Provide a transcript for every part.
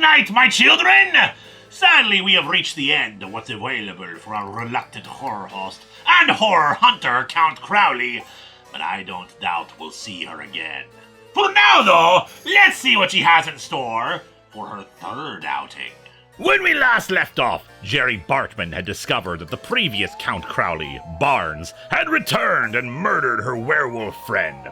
night, my children! Sadly, we have reached the end of what's available for our reluctant horror host and horror hunter, Count Crowley, but I don't doubt we'll see her again. For now, though, let's see what she has in store for her third outing. When we last left off, Jerry Bartman had discovered that the previous Count Crowley, Barnes, had returned and murdered her werewolf friend.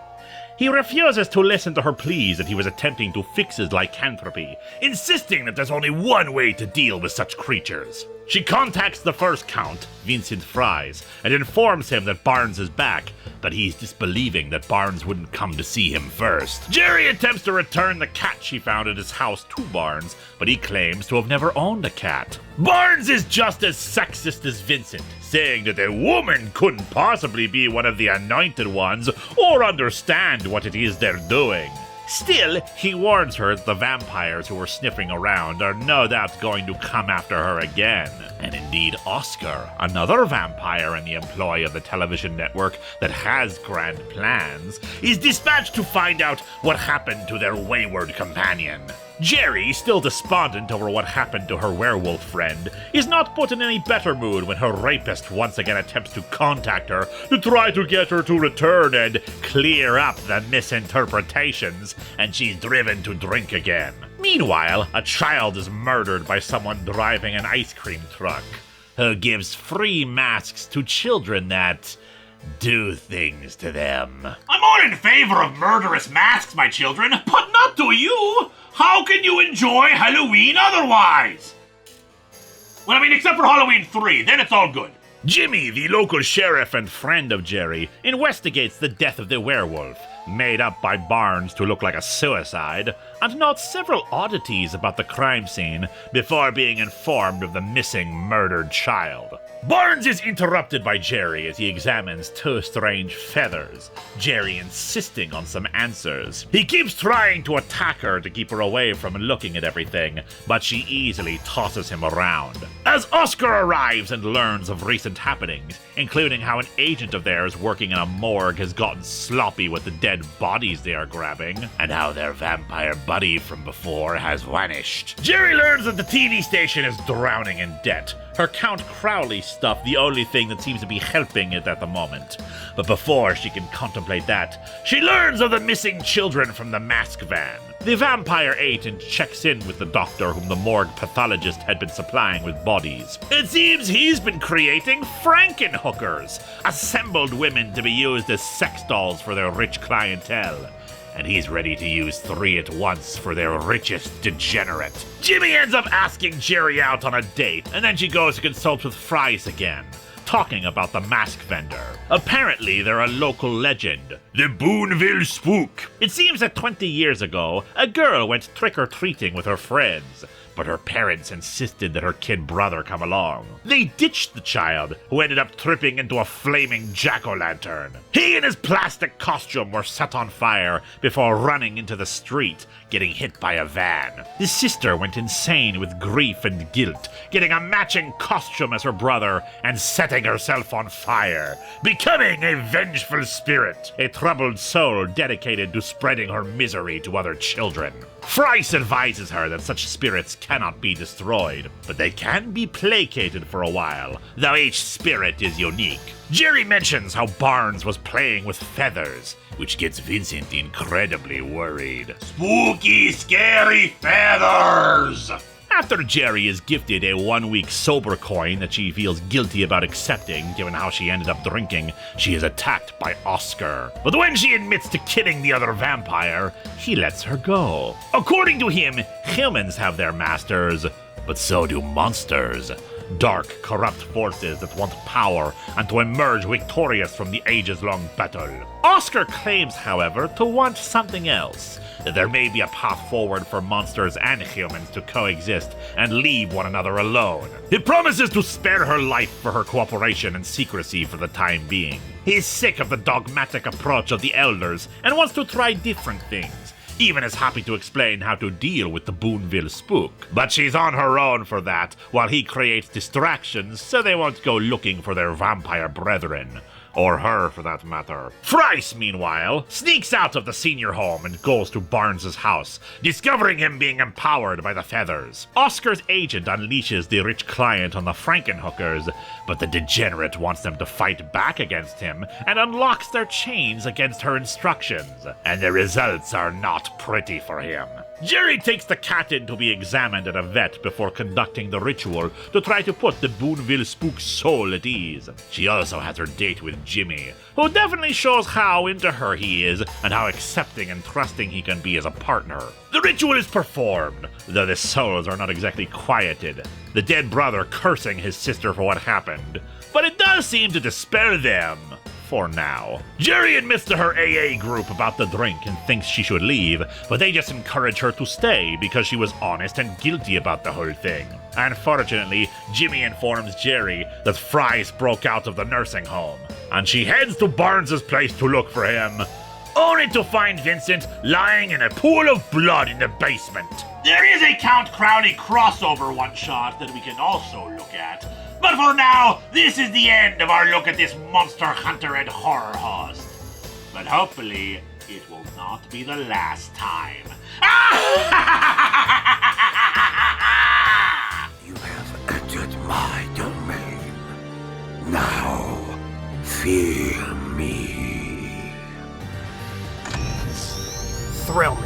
He refuses to listen to her pleas that he was attempting to fix his lycanthropy, insisting that there's only one way to deal with such creatures. She contacts the first Count, Vincent Fries, and informs him that Barnes is back, but he's disbelieving that Barnes wouldn't come to see him first. Jerry attempts to return the cat she found at his house to Barnes, but he claims to have never owned a cat. Barnes is just as sexist as Vincent, saying that a woman couldn't possibly be one of the anointed ones or understand what it is they're doing. Still, he warns her that the vampires who were sniffing around are no doubt going to come after her again. And indeed, Oscar, another vampire in the employ of the television network that has grand plans, is dispatched to find out what happened to their wayward companion. Jerry, still despondent over what happened to her werewolf friend, is not put in any better mood when her rapist once again attempts to contact her to try to get her to return and clear up the misinterpretations, and she's driven to drink again. Meanwhile, a child is murdered by someone driving an ice cream truck, who gives free masks to children that do things to them. I'm all in favor of murderous masks, my children, but not to you! How can you enjoy Halloween otherwise? Well, I mean, except for Halloween 3, then it's all good. Jimmy, the local sheriff and friend of Jerry, investigates the death of the werewolf, made up by Barnes to look like a suicide, and notes several oddities about the crime scene before being informed of the missing murdered child. Barnes is interrupted by Jerry as he examines two strange feathers, Jerry insisting on some answers. He keeps trying to attack her to keep her away from looking at everything, but she easily tosses him around. As Oscar arrives and learns of recent happenings, including how an agent of theirs working in a morgue has gotten sloppy with the dead bodies they are grabbing, and how their vampire buddy from before has vanished, Jerry learns that the TV station is drowning in debt, her Count Crowley stuff the only thing that seems to be helping it at the moment. But before she can contemplate that, she learns of the missing children from the mask van. The vampire agent checks in with the doctor whom the morgue pathologist had been supplying with bodies. It seems he's been creating Frankenhookers, assembled women to be used as sex dolls for their rich clientele. And he's ready to use 3 at once for their richest degenerate. Jimmy ends up asking Jerry out on a date, and then she goes to consult with Fries again, talking about the mask vendor. Apparently, they're a local legend, the Booneville Spook. It seems that 20 years ago, a girl went trick-or-treating with her friends, but her parents insisted that her kid brother come along. They ditched the child, who ended up tripping into a flaming jack-o'-lantern. He and his plastic costume were set on fire before running into the street, getting hit by a van. His sister went insane with grief and guilt, getting a matching costume as her brother and setting herself on fire, becoming a vengeful spirit, a troubled soul dedicated to spreading her misery to other children. Fries advises her that such spirits cannot be destroyed, but they can be placated for a while, though each spirit is unique. Jerry mentions how Barnes was playing with feathers, which gets Vincent incredibly worried. Spooky, scary feathers! After Jerry is gifted a 1-week sober coin that she feels guilty about accepting given how she ended up drinking, she is attacked by Oscar. But when she admits to killing the other vampire, he lets her go. According to him, humans have their masters, but so do monsters. Dark, corrupt forces that want power and to emerge victorious from the ages-long battle. Oscar claims, however, to want something else. That there may be a path forward for monsters and humans to coexist and leave one another alone. He promises to spare her life for her cooperation and secrecy for the time being. He's sick of the dogmatic approach of the elders and wants to try different things. Even is happy to explain how to deal with the Booneville spook. But she's on her own for that, while he creates distractions so they won't go looking for their vampire brethren. Or her, for that matter. Thrice, meanwhile, sneaks out of the senior home and goes to Barnes's house, discovering him being empowered by the feathers. Oscar's agent unleashes the rich client on the Frankenhookers, but the degenerate wants them to fight back against him and unlocks their chains against her instructions, and the results are not pretty for him. Jerry takes the cat in to be examined at a vet before conducting the ritual to try to put the Booneville spook's soul at ease. She also has her date with Jimmy, who definitely shows how into her he is and how accepting and trusting he can be as a partner. The ritual is performed, though the souls are not exactly quieted, the dead brother cursing his sister for what happened, but it does seem to dispel them. For now. Jerry admits to her AA group about the drink and thinks she should leave, but they just encourage her to stay because she was honest and guilty about the whole thing. Unfortunately, Jimmy informs Jerry that Fries broke out of the nursing home, and she heads to Barnes's place to look for him, only to find Vincent lying in a pool of blood in the basement. There is a Count Crowley crossover one-shot that we can also look at. But for now, this is the end of our look at this monster hunter and horror host. But hopefully, it will not be the last time. You have entered my domain. Now, fear me. Thrill me.